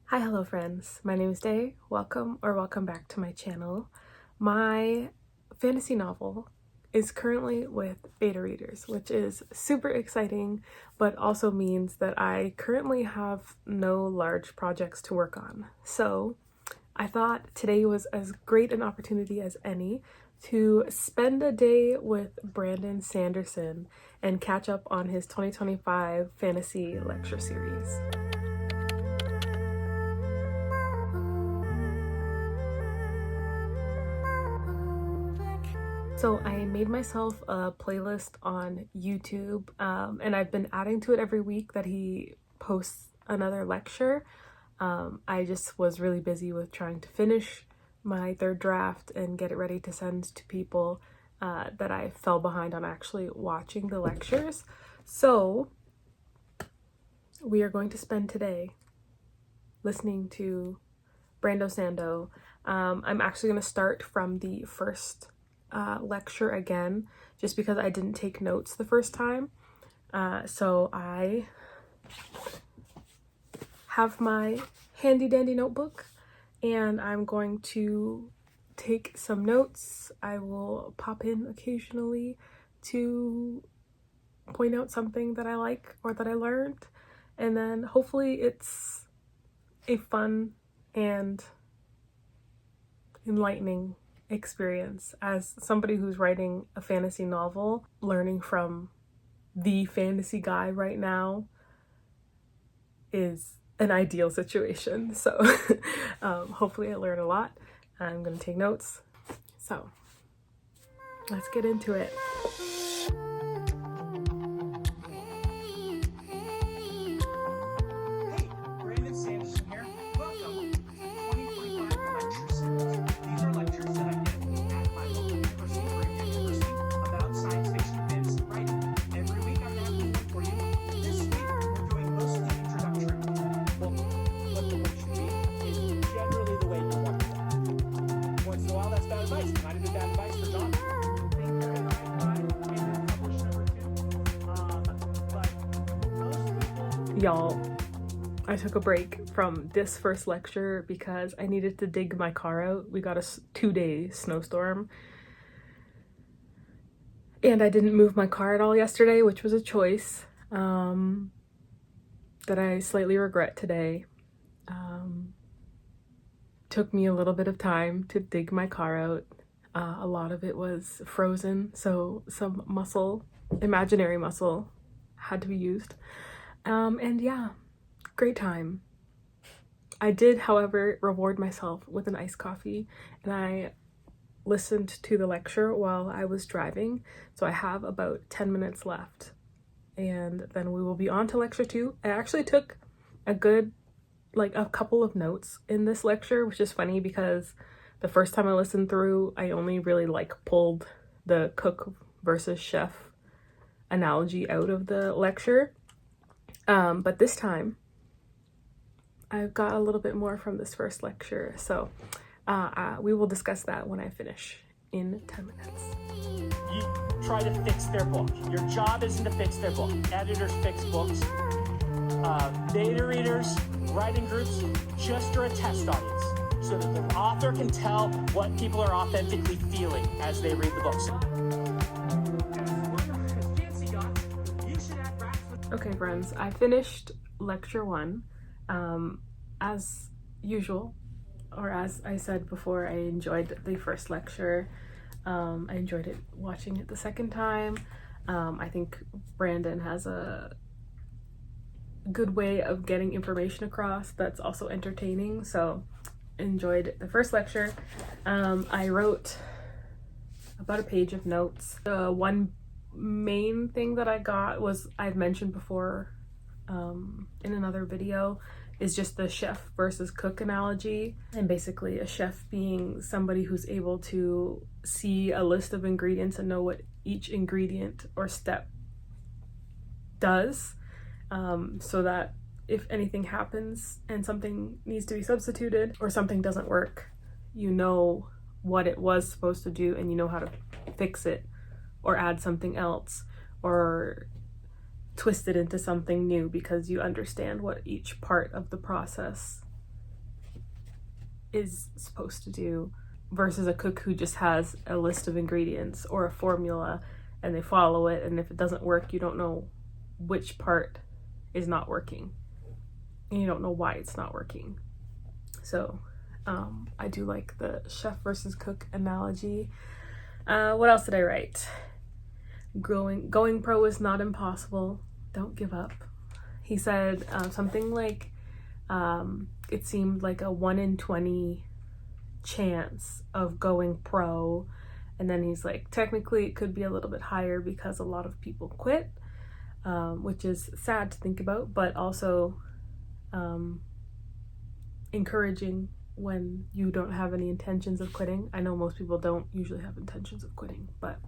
Hi, hello friends. My name is Day. Welcome back to my channel. My fantasy novel is currently with beta readers, which is super exciting, but also means that I currently have no large projects to work on. So I thought today was as great an opportunity as any to spend a day with Brandon Sanderson and catch up on his 2025 fantasy lecture series. So I made myself a playlist on YouTube, and I've been adding to it every week that he posts another lecture. I just was really busy with trying to finish my third draft and get it ready to send to people that I fell behind on actually watching the lectures. So we are going to spend today listening to Brando Sando. I'm actually going to start from the first lecture again, just because I didn't take notes the first time. So I have my handy dandy notebook and I'm going to take some notes. I will pop in occasionally to point out something that I like or that I learned, and then hopefully it's a fun and enlightening experience as somebody who's writing a fantasy novel. Learning from the fantasy guy right now is an ideal situation. So hopefully I learn a lot. I'm gonna take notes. So let's get into it. Brandon Sanderson here. Welcome to the 2025 lecture series. These are lectures that I give at my local university about science fiction events and writing. Every week I'm going to have one for you. This week we're doing mostly introductory. Well, what the book should be is generally the way you want it. Once in a while that's bad advice. It might have been bad advice for John. Thinker and I published number 2. But most people... Y'all, I took a break from this first lecture because I needed to dig my car out. We got a 2-day snowstorm and I didn't move my car at all yesterday, which was a choice that I slightly regret today. Took me a little bit of time to dig my car out. A lot of it was frozen, so some muscle, imaginary muscle, had to be used. And yeah, great time. I did, however, reward myself with an iced coffee, and I listened to the lecture while I was driving, so I have about 10 minutes left, and then we will be on to lecture 2. I actually took a couple of notes in this lecture, which is funny because the first time I listened through, I only really pulled the cook versus chef analogy out of the lecture, but this time I've got a little bit more from this first lecture, so we will discuss that when I finish in 10 minutes. You try to fix their book. Your job isn't to fix their book. Editors fix books. Beta readers, writing groups, just are a test audience so that the author can tell what people are authentically feeling as they read the books. Okay, friends, I finished lecture 1. As usual, or as I said before, I enjoyed the first lecture. I enjoyed it watching it the second time. I think Brandon has a good way of getting information across that's also entertaining, so enjoyed the first lecture. I wrote about a page of notes. The one main thing that I got was, I've mentioned before in another video, is just the chef versus cook analogy, and basically a chef being somebody who's able to see a list of ingredients and know what each ingredient or step does, so that if anything happens and something needs to be substituted or something doesn't work, you know what it was supposed to do and you know how to fix it or add something else or twist it into something new because you understand what each part of the process is supposed to do versus a cook who just has a list of ingredients or a formula and they follow it, and if it doesn't work, you don't know which part is not working and you don't know why it's not working. So I do like the chef versus cook analogy. What else did I write? Going pro is not impossible. Don't give up. He said something like it seemed like a 1 in 20 chance of going pro, and then he's like, technically it could be a little bit higher because a lot of people quit, which is sad to think about, but also encouraging when you don't have any intentions of quitting. I know most people don't usually have intentions of quitting, but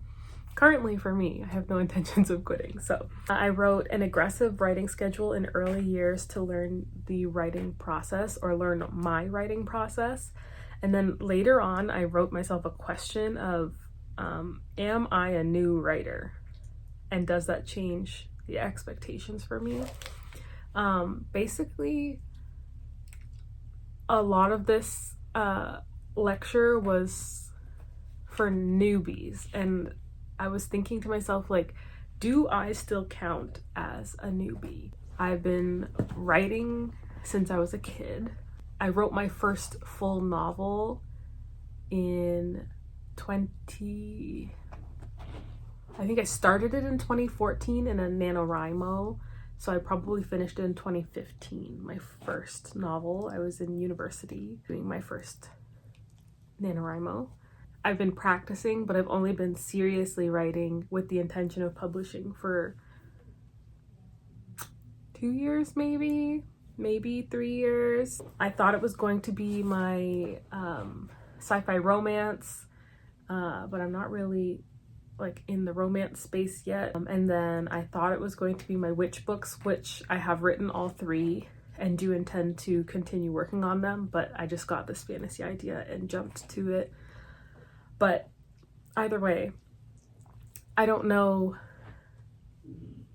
currently for me, I have no intentions of quitting. So I wrote an aggressive writing schedule in early years to learn the writing process, or learn my writing process. And then later on, I wrote myself a question of, am I a new writer? And does that change the expectations for me? Basically, a lot of this lecture was for newbies, and I was thinking to myself, like, do I still count as a newbie? I've been writing since I was a kid. I wrote my first full novel in I think I started it in 2014 in a NaNoWriMo, so I probably finished it in 2015, my first novel. I was in university doing my first NaNoWriMo. I've been practicing, but I've only been seriously writing with the intention of publishing for 2 years, maybe 3 years. I thought it was going to be my sci-fi romance, but I'm not really like in the romance space yet. And then I thought it was going to be my witch books, which I have written all 3 and do intend to continue working on them, but I just got this fantasy idea and jumped to it. But either way, I don't know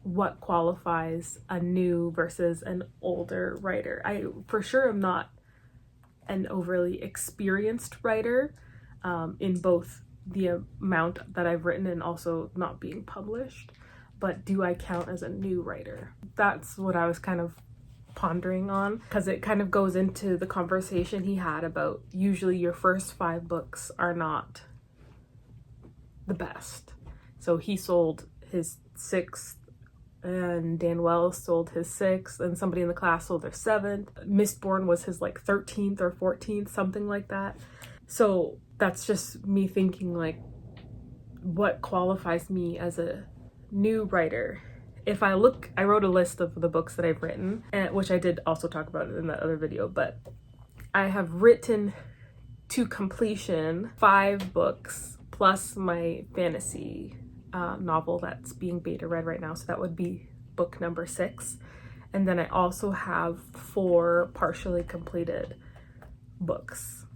what qualifies a new versus an older writer. I for sure am not an overly experienced writer, in both the amount that I've written and also not being published. But do I count as a new writer? That's what I was kind of pondering on, because it kind of goes into the conversation he had about usually your first 5 books are not the best. So he sold his 6th, and Dan Wells sold his 6th, and somebody in the class sold their 7th. Mistborn was his like 13th or 14th, something like that. So that's just me thinking, like, what qualifies me as a new writer? If I look, I wrote a list of the books that I've written, which I did also talk about in that other video, but I have written to completion 5 books plus my fantasy novel that's being beta read right now. So that would be book number 6. And then I also have 4 partially completed books.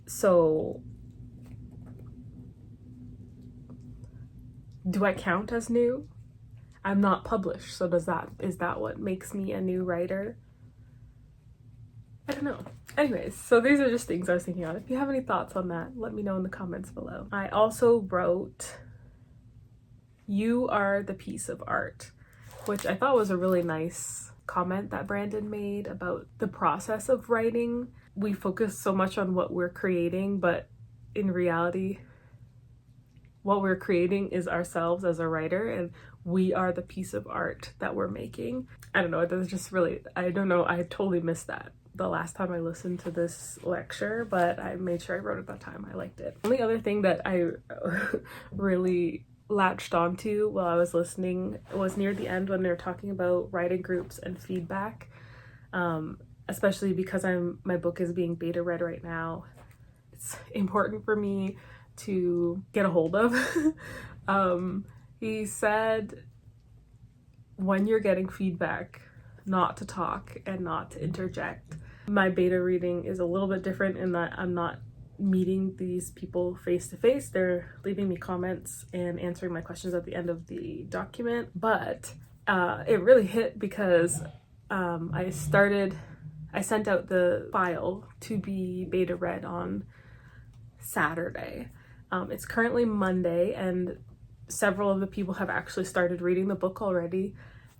So do I count as new? I'm not published, so is that what makes me a new writer? I don't know. Anyways, so these are just things I was thinking on. If you have any thoughts on that, let me know in the comments below. I also wrote, "You are the piece of art," which I thought was a really nice comment that Brandon made about the process of writing. We focus so much on what we're creating, but in reality, what we're creating is ourselves as a writer, and we are the piece of art that we're making. I don't know, it was just really, I don't know, I totally missed that the last time I listened to this lecture, but I made sure I wrote it that time. I liked it. The only other thing that I really latched onto while I was listening was near the end when they were talking about writing groups and feedback, especially because my book is being beta read right now. It's important for me to get a hold of. He said when you're getting feedback, not to talk and not to interject. My beta reading is a little bit different in that I'm not meeting these people face to face. They're leaving me comments and answering my questions at the end of the document. But it really hit because I started I sent out the file to be beta read on Saturday. It's currently Monday, and several of the people have actually started reading the book already.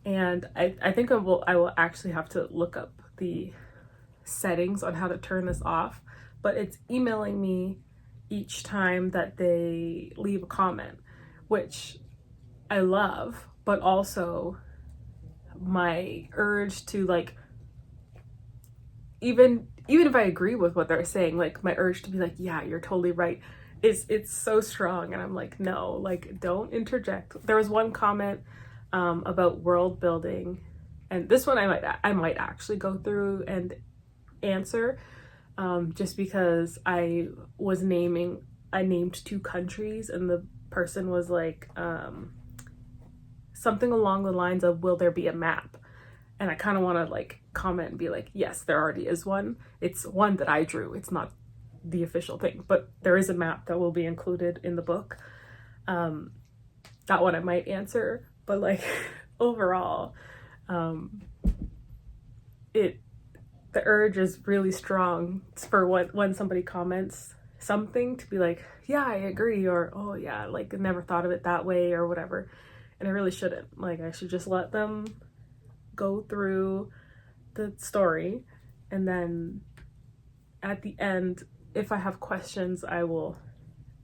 And I think I will actually have to look up the settings on how to turn this off, but it's emailing me each time that they leave a comment, which I love, but also my urge to, like, even if I agree with what they're saying, like, my urge to be like, yeah, you're totally right, it's so strong. And I'm like, no, like, don't interject. There was one comment about world building, and this one I might actually go through and answer, just because I named 2 countries, and the person was like, something along the lines of, will there be a map? And I kind of want to, like, comment and be like, yes, there already is one. It's one that I drew. It's not the official thing, but there is a map that will be included in the book. That one I might answer, but, like, overall, the urge is really strong for when somebody comments something to be like, yeah, I agree, or, oh yeah, like, I never thought of it that way, or whatever. And I really shouldn't. Like, I should just let them go through the story, and then at the end, if I have questions, I will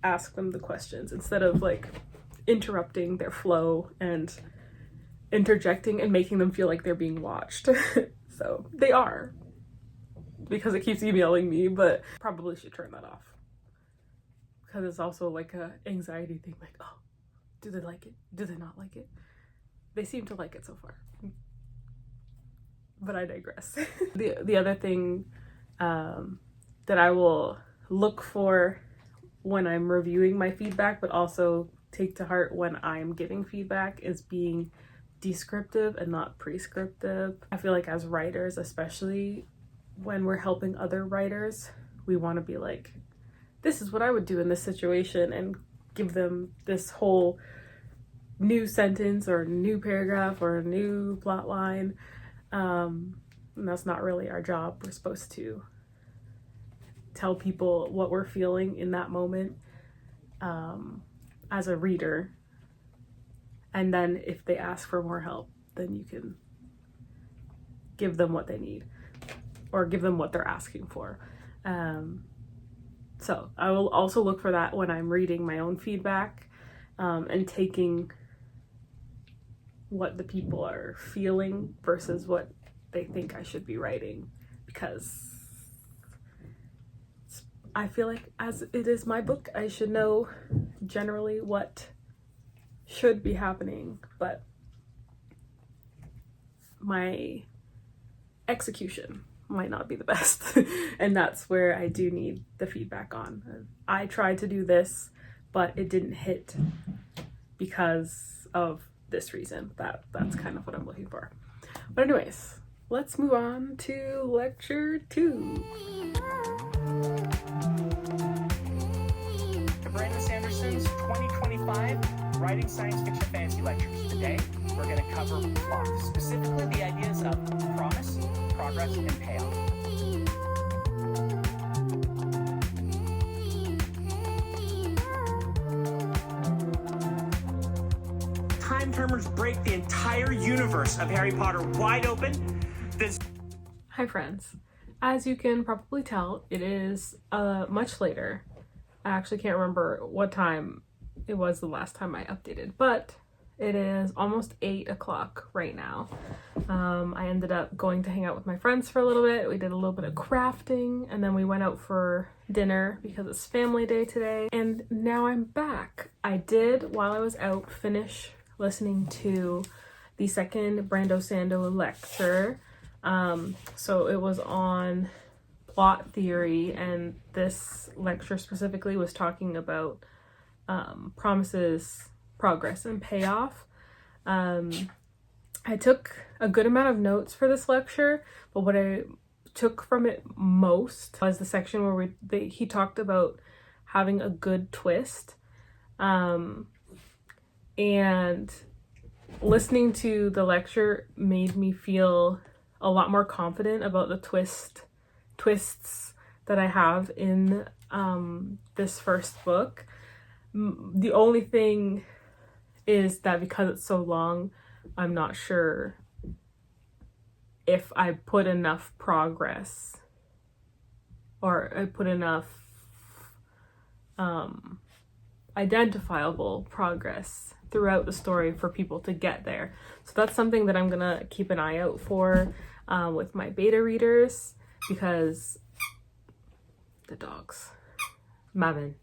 ask them the questions instead of, like, interrupting their flow and interjecting and making them feel like they're being watched. So they are, because it keeps emailing me, but probably should turn that off, because it's also like a anxiety thing, like, oh, do they like it? Do they not like it? They seem to like it so far. But I digress. The other thing that I will look for when I'm reviewing my feedback, but also take to heart when I'm giving feedback, is being descriptive and not prescriptive. I feel like as writers, especially when we're helping other writers, we want to be like, this is what I would do in this situation, and give them this whole new sentence or new paragraph or a new plot line. And that's not really our job. We're supposed to tell people what we're feeling in that moment, as a reader. And then if they ask for more help, then you can give them what they need, or give them what they're asking for. So I will also look for that when I'm reading my own feedback, and taking what the people are feeling versus what they think I should be writing, because I feel like, as it is my book, I should know generally what should be happening, but my execution might not be the best. And that's where I do need the feedback on. I tried to do this, but it didn't hit because of this reason. That's kind of what I'm looking for. But anyways, let's move on to lecture 2. To Brandon Sanderson's 2025 Writing Science Fiction Fantasy Lectures. Today, we're going to cover plot, specifically the ideas of promise, progress, and payoff. Time termers break the entire universe of Harry Potter wide open. Hi friends. As you can probably tell, it is much later. I actually can't remember what time it was the last time I updated, but it is almost 8 o'clock right now. I ended up going to hang out with my friends for a little bit. We did a little bit of crafting, and then we went out for dinner because it's family day today. And now I'm back. I did, while I was out, finish listening to the second Brandon Sanderson lecture. So it was on plot theory, and this lecture specifically was talking about promises, progress, and payoff. I took a good amount of notes for this lecture, but what I took from it most was the section where he talked about having a good twist. And listening to the lecture made me feel a lot more confident about the twists that I have in this first book. The only thing is that because it's so long, I'm not sure if I put enough progress or I put enough identifiable progress throughout the story for people to get there. So that's something that I'm gonna keep an eye out for with my beta readers, because the dogs, Mavin,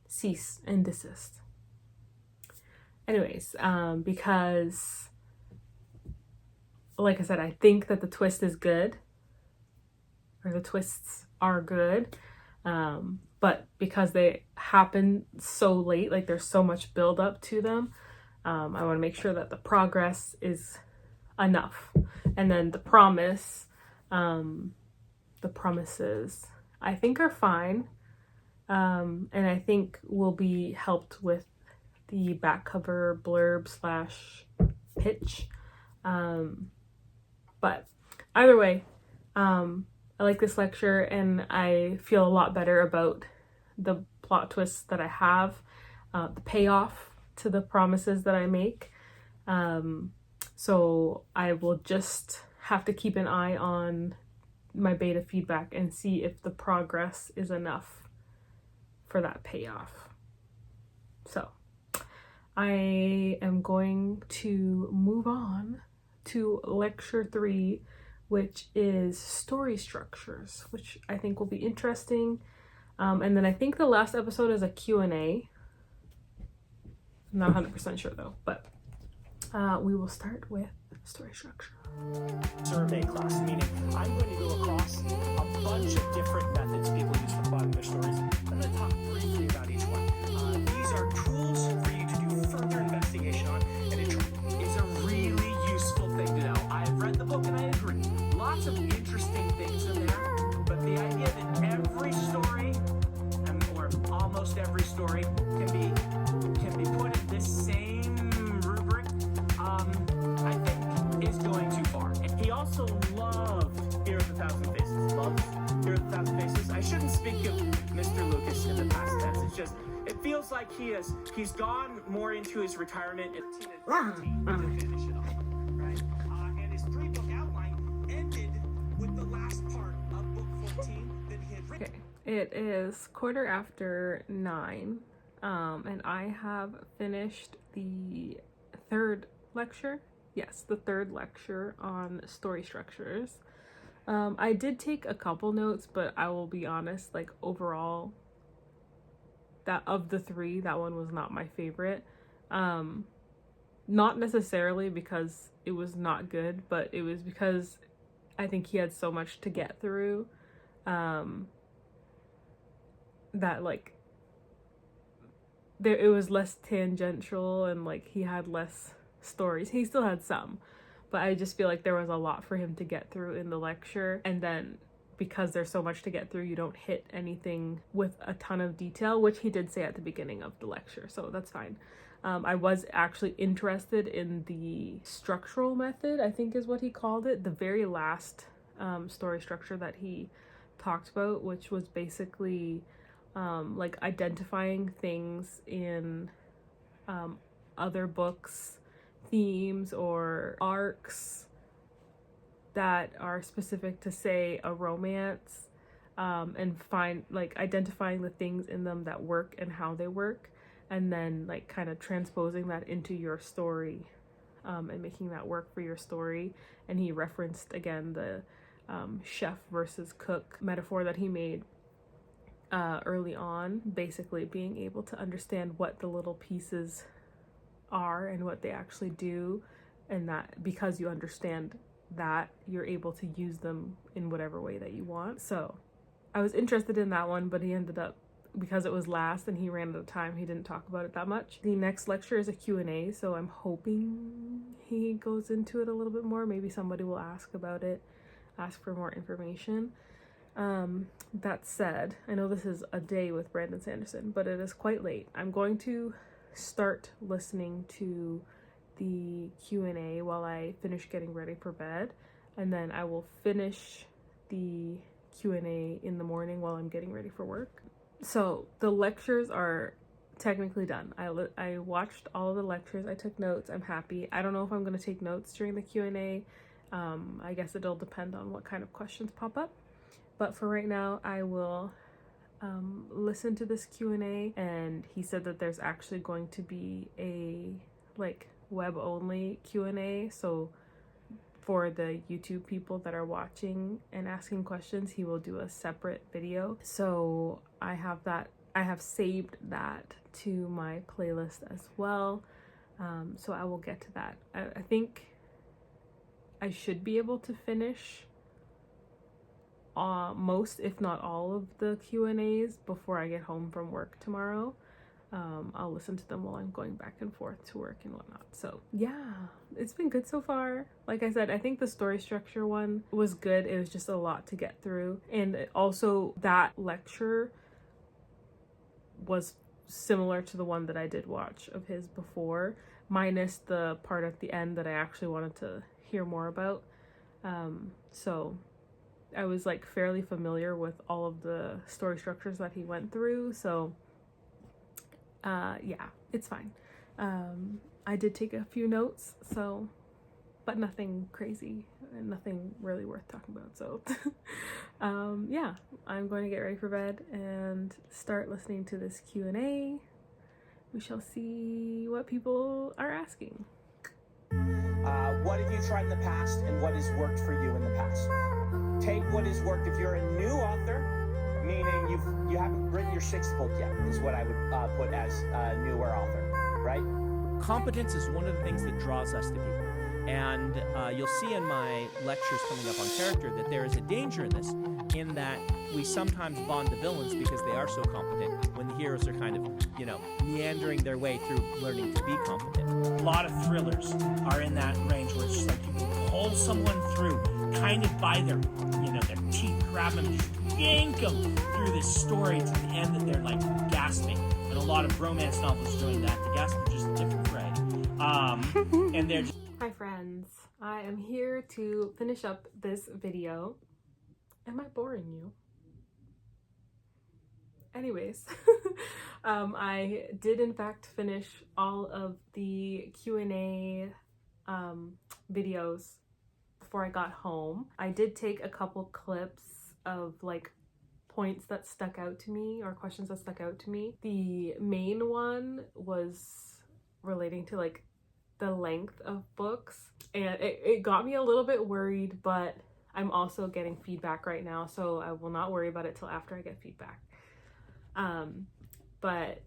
cease and desist. Anyways, because like I said, I think that the twist is good, or the twists are good, but because they happen so late, like there's so much build up to them, I want to make sure that the progress is enough. And then the promises I think are fine, and I think will be helped with the back cover blurb / pitch, but either way, I like this lecture, and I feel a lot better about the plot twists that I have, the payoff to the promises that I make. So I will just have to keep an eye on my beta feedback and see if the progress is enough for that payoff. So I am going to move on to lecture 3, which is story structures, which I think will be interesting. And then I think the last episode is a Q&A. I'm not 100% sure though, but we will start with story structure. Survey class, meaning I'm going to go across a bunch of different methods people use for plotting their stories. I'm going to talk briefly about each one. These are tools for you to do further investigation on, and it is a really useful thing to know. I've read the book and I agree. Lots of interesting things in there, but the idea that every story, or almost every story, can be put in this same rubric, I think is going too far. He also loved Here at the Thousand Faces. Loves Here at the Thousand Faces. I shouldn't speak of Mr. Lucas in the past tense. It's just, it feels like he's gone more into his retirement at 13 to finish it off, right? And his 3-book outline ended with the last part of book 14 that he had written. Okay, it is 9:15, and I have finished the third lecture. Yes, the third lecture on story structures. I did take a couple notes, but I will be honest, like overall, that of the 3, that one was not my favorite. Not necessarily because it was not good, but it was because I think he had so much to get through, that like it was less tangential, and like he had less stories. He still had some, but I just feel like there was a lot for him to get through in the lecture, and then because there's so much to get through, you don't hit anything with a ton of detail, which he did say at the beginning of the lecture, so that's fine. I was actually interested in the structural method, I think is what he called it, the very last story structure that he talked about, which was basically like identifying things in other books, themes or arcs that are specific to, say, a romance, and identifying the things in them that work and how they work, and then like kind of transposing that into your story, and making that work for your story. And he referenced again the chef versus cook metaphor that he made early on, basically being able to understand what the little pieces are and what they actually do, and that because you understand that, you're able to use them in whatever way that you want. So I was interested in that one, but he ended up, because it was last and he ran out of time, he didn't talk about it that much. The next lecture is a Q&A, so I'm hoping he goes into it a little bit more. Maybe somebody will ask about it, ask for more information. That said, I know this is a day with Brandon Sanderson, but it is quite late. I'm going to start listening to the Q&A while I finish getting ready for bed, and then I will finish the Q&A in the morning while I'm getting ready for work. So the lectures are technically done. I watched all of the lectures. I took notes. I'm happy. I don't know if I'm going to take notes during the Q&A. I guess it'll depend on what kind of questions pop up. But for right now, I will listen to this Q&A. And he said that there's actually going to be a like web-only Q&A. So for the YouTube people that are watching and asking questions, he will do a separate video. So I have saved that to my playlist as well. So I will get to that. I think I should be able to finish most, if not all, of the Q&As before I get home from work tomorrow. I'll listen to them while I'm going back and forth to work and whatnot. So yeah, it's been good so far. Like I said, I think the story structure one was good. It was just a lot to get through. And also that lecture was similar to the one that I did watch of his before, minus the part at the end that I actually wanted to hear more about. So I was like fairly familiar with all of the story structures that he went through. So yeah, it's fine. I did take a few notes, so, but nothing crazy and nothing really worth talking about. So yeah, I'm going to get ready for bed and start listening to this Q&A. We shall see what people are asking. What have you tried in the past, and what has worked for you in the past? Take what has worked. If you're a new author, meaning you haven't written your 6th book yet, is what I would put as a newer author, right? Competence is one of the things that draws us to people. And you'll see in my lectures coming up on character that there is a danger in this, in that we sometimes bond the villains because they are so competent, when the heroes are kind of, meandering their way through learning to be competent. A lot of thrillers are in that range where it's just like you can pull someone through kind of by their teeth, grab them, just yank them through this story to the end that they're like gasping. And a lot of romance novels doing that. The gasp is just a different way. And they're just... Hi friends, I am here to finish up this video. Am I boring you? Anyways, I did in fact finish all of the Q&A videos before I got home. I did take a couple clips of like points that stuck out to me or questions that stuck out to me. The main one was relating to like the length of books, and it got me a little bit worried, but I'm also getting feedback right now, so I will not worry about it till after I get feedback. But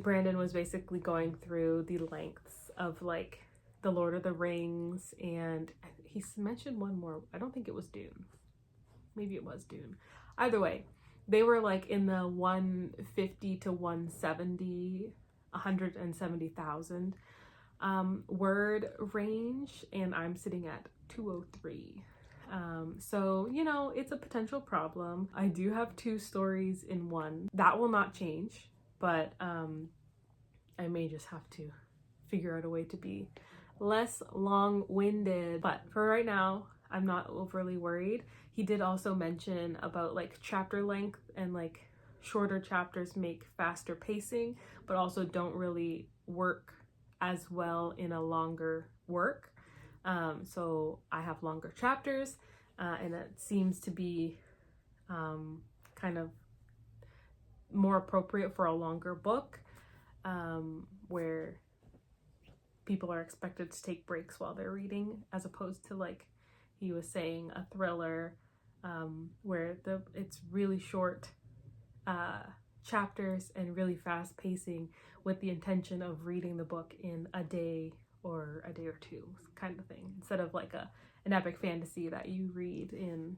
Brandon was basically going through the lengths of like the Lord of the Rings, and he mentioned one more. I don't think it was Dune. Maybe it was Dune. Either way, they were like in the 150 to 170,000 word range, and I'm sitting at 203. So it's a potential problem. I do have 2 stories in one. That will not change, but I may just have to figure out a way to be less long-winded. But for right now, I'm not overly worried. He did also mention about like chapter length, and like shorter chapters make faster pacing, but also don't really work as well in a longer work. So I have longer chapters, and it seems to be kind of more appropriate for a longer book, where people are expected to take breaks while they're reading, as opposed to, like he was saying, a thriller, where it's really short chapters and really fast pacing, with the intention of reading the book in a day or a day or two kind of thing, instead of like an epic fantasy that you read in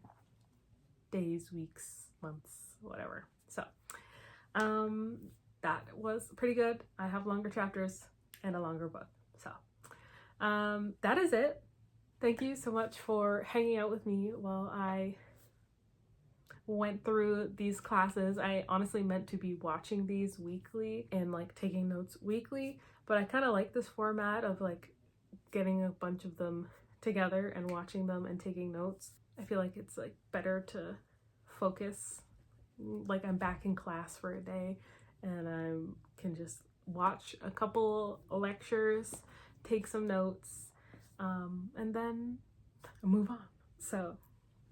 days, weeks, months, whatever. So that was pretty good. I have longer chapters and a longer book. So that is it. Thank you so much for hanging out with me while I went through these classes. I honestly meant to be watching these weekly and like taking notes weekly, but I kind of like this format of like getting a bunch of them together and watching them and taking notes. I feel like it's like better to focus, like I'm back in class for a day and I can just watch a couple lectures, take some notes, and then move on. So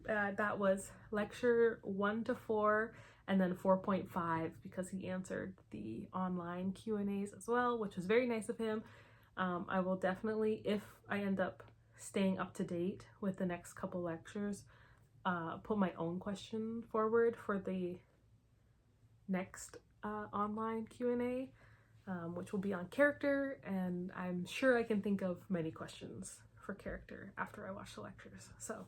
that was lecture 1 to 4, and then 4.5 because he answered the online Q&As as well, which was very nice of him. I will definitely, if I end up staying up to date with the next couple lectures, put my own question forward for the next online Q&A, which will be on character, and I'm sure I can think of many questions for character after I watch the lectures. So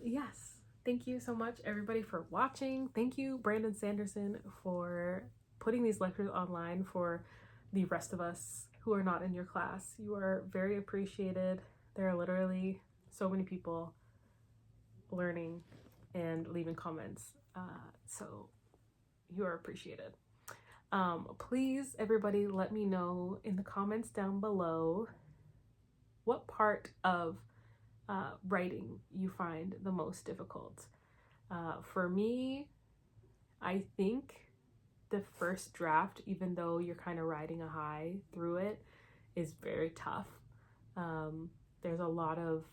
yes, thank you so much everybody for watching. Thank you, Brandon Sanderson, for putting these lectures online for the rest of us who are not in your class. You are very appreciated. There are literally so many people learning and leaving comments, so you are appreciated. Please, everybody, let me know in the comments down below what part of writing you find the most difficult. For me, I think the first draft, even though you're kind of riding a high through it, is very tough. There's a lot of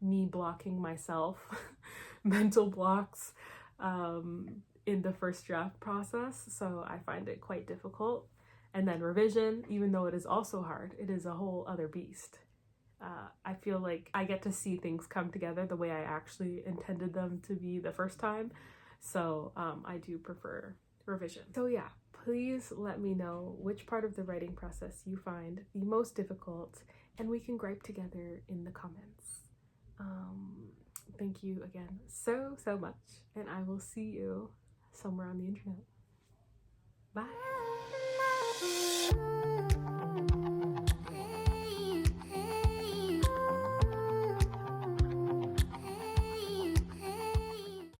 me blocking myself, mental blocks in the first draft process, so I find it quite difficult. And then revision, even though it is also hard, it is a whole other beast. I feel like I get to see things come together the way I actually intended them to be the first time, so I do prefer revision. So yeah, please let me know which part of the writing process you find the most difficult, and we can gripe together in the comments. Thank you again so much, and I will see you somewhere on the internet. Bye.